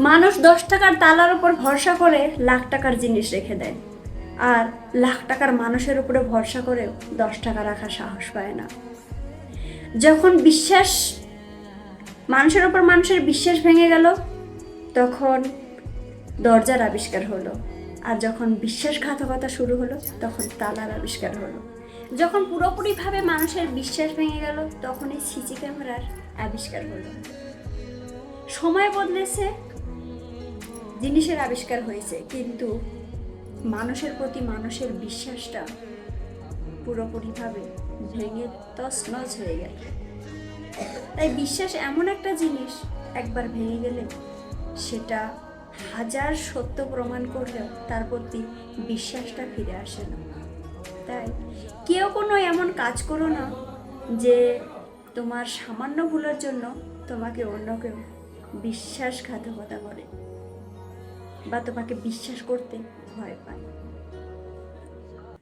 মানুষ 10 টাকার তালার উপর ভরসা করে লাখ টাকার জিনিস রেখে দেয়, আর লাখ টাকার মানুষের উপরে ভরসা করেও 10 টাকা রাখার সাহস পায় না। যখন মানুষের উপর মানুষের বিশ্বাস ভেঙে গেল, তখন দরজার আবিষ্কার হলো। আর যখন বিশ্বাসঘাতকতা শুরু হলো, তখন তালার আবিষ্কার হলো। যখন পুরোপুরিভাবে মানুষের বিশ্বাস ভেঙে গেল, তখন এই সিসি ক্যামেরার আবিষ্কার হলো। সময় বদলেছে, জিনিসের আবিষ্কার হয়েছে, কিন্তু মানুষের প্রতি মানুষের বিশ্বাসটা পুরোপুরিভাবে ভেঙে তছনছ হয়ে গেল। তাই বিশ্বাস এমন একটা জিনিস, একবার ভেঙে গেলে সেটা হাজার সত্য প্রমাণ করলেও তার প্রতি বিশ্বাসটা ফিরে আসে না। তাই কেউ কোনো এমন কাজ করো না যে তোমার সামান্য ভুলের জন্য তোমাকে অন্য কেউ বিশ্বাসঘাতকতা করে বা তোমাকে বিশ্বাস করতে ভয় পায়।